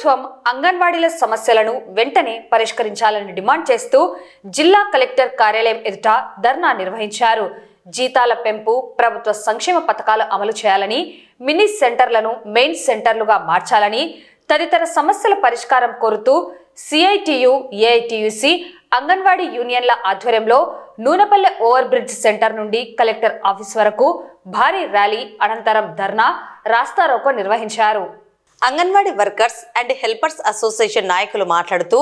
ప్రభుత్వం అంగన్వాడీల సమస్యలను వెంటనే పరిష్కరించాలని డిమాండ్ చేస్తూ జిల్లా కలెక్టర్ కార్యాలయం ఎదుట ధర్నా నిర్వహించారు. జీతాల పెంపు, ప్రభుత్వ సంక్షేమ పథకాలు అమలు చేయాలని, మినీ సెంటర్లను మెయిన్ సెంటర్లుగా మార్చాలని తదితర సమస్యల పరిష్కారం కోరుతూ సిఐటియు, ఏఐటియుసి, అంగన్వాడీ యూనియన్ల ఆధ్వర్యంలో నూనెపల్లె ఓవర్ బ్రిడ్జ్ సెంటర్ నుండి కలెక్టర్ ఆఫీస్ వరకు భారీ ర్యాలీ అనంతరం ధర్నా, రాస్తారోకో నిర్వహించారు. Anganwadi workers and helpers association నాయకులు మాట్లాడుతూ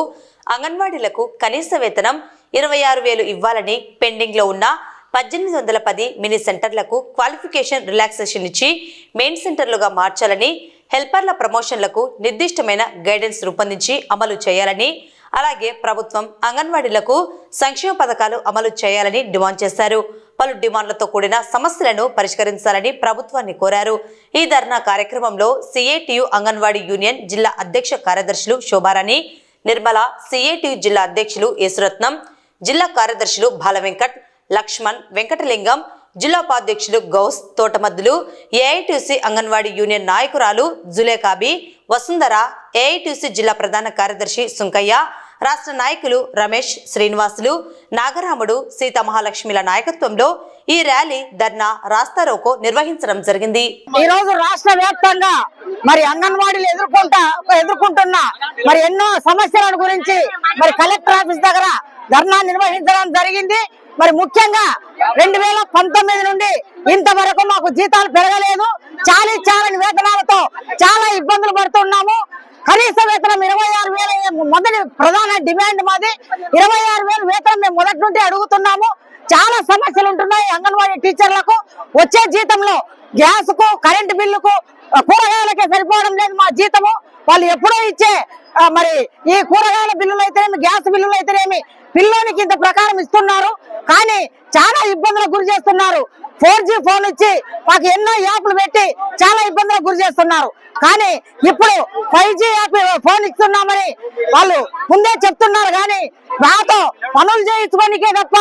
అంగన్వాడీలకు కనీస వేతనం 26,000 ఇవ్వాలని, పెండింగ్ లో ఉన్న 1810 మినీ సెంటర్లకు క్వాలిఫికేషన్ రిలాక్సేషన్ ఇచ్చి మెయిన్ సెంటర్లుగా మార్చాలని, హెల్పర్ల ప్రమోషన్లకు నిర్దిష్టమైన గైడెన్స్ రూపొందించి అమలు చేయాలని, అలాగే ప్రభుత్వం అంగన్వాడీలకు సంక్షేమ పథకాలు అమలు చేయాలని డిమాండ్ చేశారు. పలు డిమాండ్లతో కూడిన సమస్యలను పరిష్కరించాలని ప్రభుత్వాన్ని కోరారు. ఈ ధర్నా కార్యక్రమంలో సిఐటియు అంగన్వాడీ యూనియన్ జిల్లా అధ్యక్ష కార్యదర్శులు శోభారాణి, నిర్మల, సిఐటియు జిల్లా అధ్యక్షులు యేసురత్నం, జిల్లా కార్యదర్శులు బాలవెంకట్, లక్ష్మణ్, వెంకటలింగం, జిల్లా ఉపాధ్యక్షులు గౌస్, తోటమద్దులు, ఏఐటిసి అంగన్వాడీ యూనియన్ నాయకురాలు జులేకాబి, వసుంధర, ఏఐటిసి జిల్లా ప్రధాన కార్యదర్శి సుంకయ్య, రాష్ట్ర నాయకులు రమేష్, శ్రీనివాసులు, నాగరాముడు, సీతామహాలక్ష్మిల నాయకత్వంలో ఈ ర్యాలీ, ధర్నా, రాస్తారోకో నిర్వహించడం జరిగింది. ఈ రోజు రాష్ట్ర వ్యాప్తంగా మరి అంగన్వాడీలు ఎదుర్కొంటున్న మరి ఎన్నో సమస్యల గురించి మరి కలెక్టర్ ఆఫీస్ దగ్గర ధర్నా నిర్వహించడం జరిగింది. మరి ముఖ్యంగా 2019 నుండి ఇంతవరకు మాకు జీతాలు పెరగలేదు. చాలని వేతనాలతో చాలా ఇబ్బందులు పడుతున్నాము. కనీస వేతనం 26,000 మొదటి ప్రధాన డిమాండ్ మాది. 26,000 వేతనం మేము మొదటి నుండి అడుగుతున్నాము. చాలా సమస్యలు ఉంటున్నాయి అంగన్వాడీ టీచర్లకు. వచ్చే జీతంలో గ్యాస్ కు, కరెంటు బిల్లుకు, కూరగాయలకే సరిపోవడం లేదు మా జీతము. వాళ్ళు ఎప్పుడో ఇచ్చే మరి ఈ కూరగాయల బిల్లులు అయితేనేమి, గ్యాస్ బిల్లులు అయితేనేమి పిల్లోనికి ఇంత ప్రకారం ఇస్తున్నారు. కానీ చాలా ఇబ్బందులకు గురి చేస్తున్నారు. 4G ఫోన్ ఇచ్చి మాకు ఎన్నో యాప్లు పెట్టి చాలా ఇబ్బందులకు గురి చేస్తున్నారు. కానీ ఇప్పుడు 5G యాప్ ఫోన్ ఇస్తున్నామని వాళ్ళు ముందే చెప్తున్నారు. కానీ నాతో పనులు చేయించుకోనికే తప్ప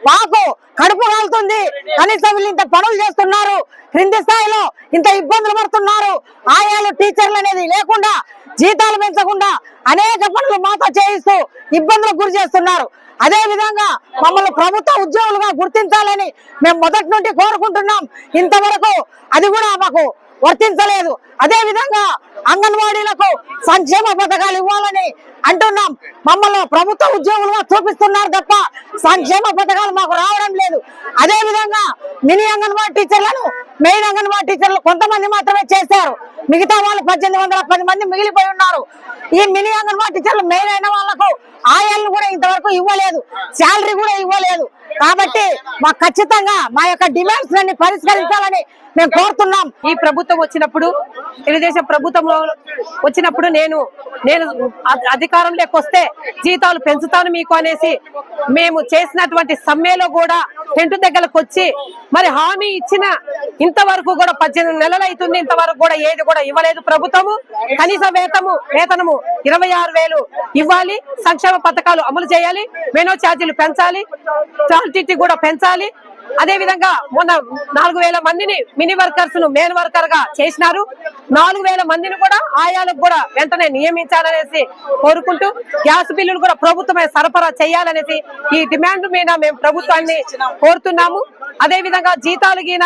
మాకు కడుపు కాలుతుంది. కనీసం వీళ్ళు ఇంత పనులు చేస్తున్నారు, క్రింది స్థాయిలో ఇంత ఇబ్బందులు పడుతున్నారు. ఆయాలు, టీచర్లు అనేది లేకుండా, జీతాలు పెంచకుండా అనేక పనులు మాతో చేయిస్తూ ఇబ్బందులకు గురి చేస్తున్నారు. అదే విధంగా మమ్మల్ని ప్రభుత్వ ఉద్యోగులుగా గుర్తించాలని మేము మొదటి నుండి కోరుకుంటున్నాం. ఇంతవరకు అది కూడా మాకు వర్తించలేదు. అదే విధంగా అంగన్వాడీలకు సంక్షేమ పథకాలు ఇవ్వాలని అంటున్నాం. మమ్మల్ని ప్రభుత్వ ఉద్యోగులుగా చూపిస్తున్నారు తప్ప సంక్షేమ పథకాలు మాకు రావడం లేదు. అదే విధంగా మినీ అంగన్వాడీ టీచర్లను, మెయిన్ అంగన్వాడీ టీచర్లు కొంతమంది మాత్రమే చేశారు. మిగతా వాళ్ళు 1810 మంది మిగిలిపోయి ఉన్నారు. ఈ మినీ అంగన్వాడీ టీచర్లు మెయిన్ అయిన వాళ్లకు ఆయాలను కూడా ఇంతవరకు ఇవ్వలేదు, శాలరీ కూడా ఇవ్వలేదు. కాబట్టి మాకు ఖచ్చితంగా మా యొక్క డిమాండ్స్ అన్ని పరిష్కరించాలని మేము కోరుతున్నాం. ఈ ప్రభుత్వం వచ్చినప్పుడు, తెలుగుదేశం ప్రభుత్వంలో వచ్చినప్పుడు నేను అధికారంలోకి వస్తే జీతాలు పెంచుతాను మీకు అనేసి మేము చేసినటువంటి సమ్మెలో కూడా టెంట్ దగ్గరకు వచ్చి మరి హామీ ఇచ్చిన ఇంతవరకు కూడా 18 నెలలు అవుతుంది. ఇంతవరకు కూడా ఏది కూడా ఇవ్వలేదు ప్రభుత్వము. కనీస వేతనము 26,000 ఇవ్వాలి, సంక్షేమ పథకాలు అమలు చేయాలి, మెనో ఛార్జీలు పెంచాలి, చార్జీ కూడా పెంచాలి. అదే విధంగా మొన్న 4,000 మందిని మినీ వర్కర్స్ ను మెయిన్ వర్కర్ గా చేసినారు. 4,000 మందిని కూడా ఆయాలకు కూడా వెంటనే నియమించాలనేసి కోరుకుంటూ, గ్యాస్ బిల్లులు కూడా ప్రభుత్వమే సరఫరా చేయాలనేసి ఈ డిమాండ్ మీద మేము ప్రభుత్వాన్ని కోరుతున్నాము. అదే విధంగా జీతాలు గీన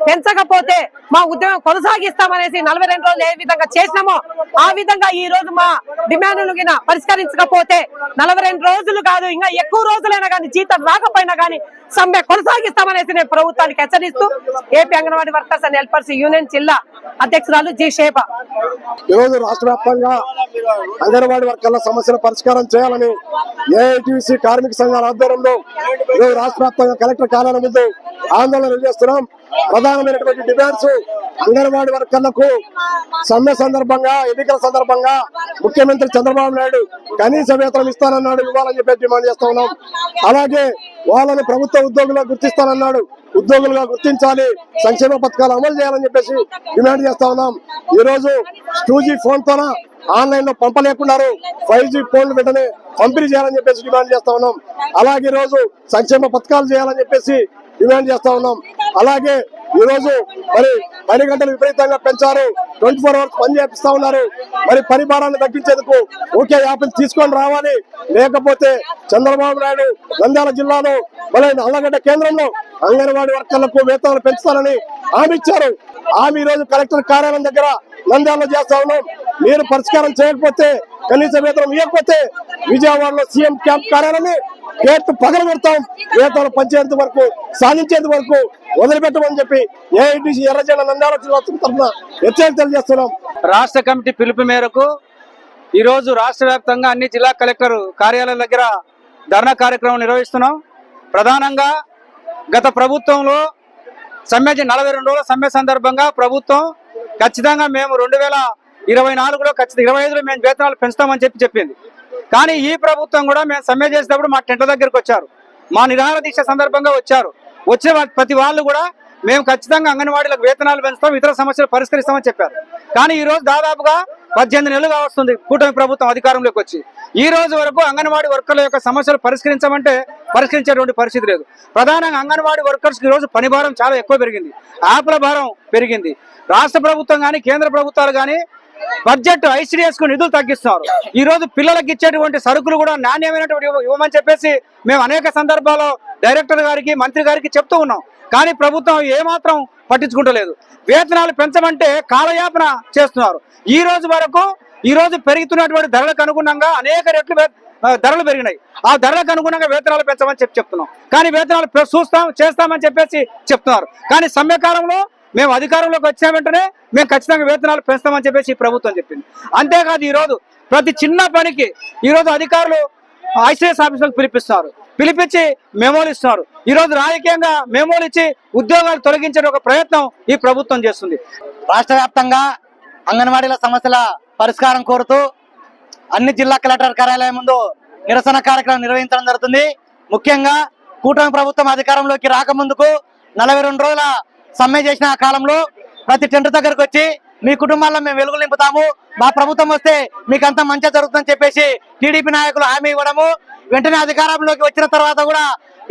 పెంచకపోతే మా ఉద్యమం కొనసాగిస్తామనేసి 42 రోజులు ఏ విధంగా చేసినామో ఆ విధంగా ఈ రోజు మా డిమాండ్లు గిన పరిష్కరించకపోతే 42 రోజులు కాదు, ఇంకా ఎక్కువ రోజులైనా కానీ జీతం రాకపోయినా కానీ సమ్మె కొనసాగిస్తామనేసి నేను ప్రభుత్వానికి హెచ్చరిస్తూ AP anganwadi workers and helpers union జిల్లా అధ్యక్షురాలు జి శేభ. ఈరోజు రాష్ట్ర వ్యాప్తంగా అంగన్వాడీ వర్కర్ల సమస్యల పరిష్కారం చేయాలని ఏఐటిసి కార్మిక సంఘాల ఆధ్వర్యంలో ఈరోజు రాష్ట్ర వ్యాప్తంగా కలెక్టర్ కార్యాలయం ముందు ఆందోళన చేస్తున్నాం. ప్రధానమైనటువంటి డిమాండ్స్ అంగన్వాడీ వర్కర్లకు సమ్మె సందర్భంగా, ఎన్నికల సందర్భంగా ముఖ్యమంత్రి చంద్రబాబు నాయుడు కనీస వేతనం ఇస్తానన్నాడు, ఇవ్వాలని చెప్పి డిమాండ్ చేస్తా ఉన్నాం. అలాగే వాళ్ళని ప్రభుత్వ ఉద్యోగులుగా గుర్తిస్తానన్నాడు, ఉద్యోగులుగా గుర్తించాలి, సంక్షేమ పథకాలు అమలు చేయాలని చెప్పేసి డిమాండ్ చేస్తా ఉన్నాం. ఈ రోజు 2G ఫోన్ తోన ఆన్లైన్ లో పంపలేకున్నారు, 5G ఫోన్లు వెంటనే పంపిణీ చేయాలని చెప్పేసి డిమాండ్ చేస్తా ఉన్నాం. అలాగే ఈ రోజు సంక్షేమ పథకాలు చేయాలని చెప్పేసి డిమాండ్ చేస్తా ఉన్నాం. అలాగే ఈ రోజు మరి పని గంటలు విపరీతంగా పెంచారు, 24 అవర్స్ పని చేపిస్తా ఉన్నారు. మరి పని భారాన్ని తగ్గించేందుకు ఒకే యాప్ని తీసుకొని రావాలి, లేకపోతే చంద్రబాబు నాయుడు నంద్యాల జిల్లాలో మరి అల్లగడ్డ కేంద్రంలో అంగన్వాడీ వర్కర్లకు వేతనాలు పెంచుతారని హామీ ఇచ్చారు. హామీ ఈ రోజు కలెక్టర్ కార్యాలయం దగ్గర నంద్యాలలో చేస్తా ఉన్నాం. మీరు పరిష్కారం చేయకపోతే, కనీస వేతనం ఇవ్వకపోతే విజయవాడలో సీఎం క్యాంప్ కార్యాలయాన్ని గేట్ పగల పెడతాం. వేతనాలు పంచేంత వరకు, సాధించేంత వరకు వదిలిపెట్టమని చెప్పి ఏఐటీసీ ఎర్రజెండా నంద్యాల జిల్లా తరఫున హెచ్చరిక తెలియజేస్తున్నాం. రాష్ట్ర కమిటీ పిలుపు మేరకు ఈ రోజు రాష్ట్ర వ్యాప్తంగా అన్ని జిల్లా కలెక్టర్ కార్యాలయాల దగ్గర ధర్నా కార్యక్రమం నిర్వహిస్తున్నాం. ప్రధానంగా గత ప్రభుత్వంలో సమ్మె 42 రోజుల సమ్మె సందర్భంగా ప్రభుత్వం ఖచ్చితంగా మేము 2024లో ఖచ్చితంగా 25లో మేము వేతనాలు పెంచుతామని చెప్పింది. కానీ ఈ ప్రభుత్వం కూడా మేము సమ్మె చేసేటప్పుడు మా టెంట్ల దగ్గరకు వచ్చారు, మా నిరాహార దీక్ష సందర్భంగా వచ్చే ప్రతి వాళ్ళు కూడా మేము ఖచ్చితంగా అంగన్వాడీలకు వేతనాలు పెంచుతాం, ఇతర సమస్యలు పరిష్కరిస్తామని చెప్పారు. కానీ ఈ రోజు దాదాపుగా 18 నెలలుగా వస్తుంది కూటమి ప్రభుత్వం అధికారంలోకి వచ్చి. ఈ రోజు వరకు అంగన్వాడీ వర్కర్ల యొక్క సమస్యలు పరిష్కరించమంటే పరిష్కరించేటువంటి పరిస్థితి లేదు. ప్రధానంగా అంగన్వాడీ వర్కర్స్ ఈ రోజు పని భారం చాలా ఎక్కువ పెరిగింది, యాప్ల భారం పెరిగింది. రాష్ట్ర ప్రభుత్వం కానీ కేంద్ర ప్రభుత్వాలు కానీ బడ్జెట్ ఐసిడిఎస్ కు నిధులు తగ్గిస్తున్నారు. ఈ రోజు పిల్లలకు ఇచ్చేటువంటి సరుకులు కూడా నాణ్యమైనటువంటి ఇవ్వమని చెప్పేసి మేము అనేక సందర్భాల్లో డైరెక్టర్ గారికి మంత్రి గారికి చెప్తూ ఉన్నాం. కానీ ప్రభుత్వం ఏమాత్రం పట్టించుకుంటలేదు. వేతనాలు పెంచమంటే కాలయాపన చేస్తున్నారు. ఈ రోజు వరకు ఈ రోజు పెరుగుతున్నటువంటి ధరలకు అనుగుణంగా అనేక రెట్లు ధరలు పెరిగినాయి. ఆ ధరలకు అనుగుణంగా వేతనాలు పెంచమని చెప్తున్నాం. కానీ వేతనాలు చేస్తామని చెప్పేసి చెప్తున్నారు. కానీ సమ్మెకాలంలో మేము అధికారంలోకి వచ్చిన వెంటనే మేము ఖచ్చితంగా వేతనాలు పెంచుతామని చెప్పేసి ఈ ప్రభుత్వం చెప్పింది. అంతేకాదు ఈ రోజు ప్రతి చిన్న పనికి ఈ రోజు అధికారులు ఐసిఎస్ ఆఫీసులకు పిలిపించి మెమోలు ఇస్తున్నారు. ఈ రోజు రాజకీయంగా మెమోలు ఇచ్చి ఉద్యోగాలు తొలగించే ఒక ప్రయత్నం ఈ ప్రభుత్వం చేస్తుంది. రాష్ట్ర వ్యాప్తంగా అంగన్వాడీల సమస్యల పరిష్కారం కోరుతూ అన్ని జిల్లా కలెక్టర్ కార్యాలయం ముందు నిరసన కార్యక్రమం నిర్వహించడం జరుగుతుంది. ముఖ్యంగా కూటమి ప్రభుత్వం అధికారంలోకి రాకముందుకు 42 రోజుల సమ్మె చేసిన ఆ కాలంలో ప్రతి టెంట్ దగ్గరకు వచ్చి మీ కుటుంబాల్లో మేము వెలుగులు నింపుతాము, మా ప్రభుత్వం వస్తే మీకు అంతా మంచిగా జరుగుతుందని చెప్పేసి టీడీపీ నాయకులు హామీ ఇవ్వడము, వెంటనే అధికారంలోకి వచ్చిన తర్వాత కూడా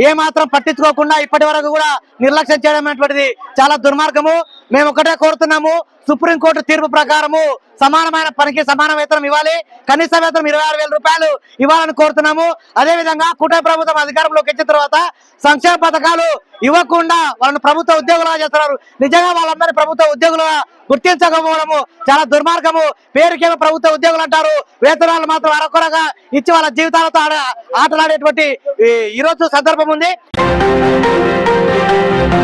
ఏమాత్రం పట్టించుకోకుండా ఇప్పటి వరకు కూడా నిర్లక్ష్యం చేయడం అనేటువంటిది చాలా దుర్మార్గము. మేము ఒకటే కోరుతున్నాము, సుప్రీంకోర్టు తీర్పు ప్రకారము సమానమైన పనికి సమాన వేతనం ఇవ్వాలి, కనీస వేతనం 26,000 రూపాయలు ఇవ్వాలని కోరుతున్నాము. అదేవిధంగా కూటమి ప్రభుత్వం అధికారంలోకి వచ్చిన తర్వాత సంక్షేమ పథకాలు ఇవ్వకుండా వాళ్ళని ప్రభుత్వ ఉద్యోగులుగా చేస్తున్నారు. నిజంగా వాళ్ళందరినీ ప్రభుత్వ ఉద్యోగులుగా గుర్తించకపోవడము చాలా దుర్మార్గము. పేరుకేమో ప్రభుత్వ ఉద్యోగులు అంటారు, వేతనాలు మాత్రం అరకొరగా ఇచ్చి వాళ్ళ జీవితాలతో ఆటలాడేటువంటి ఈరోజు సందర్భం ఉంది.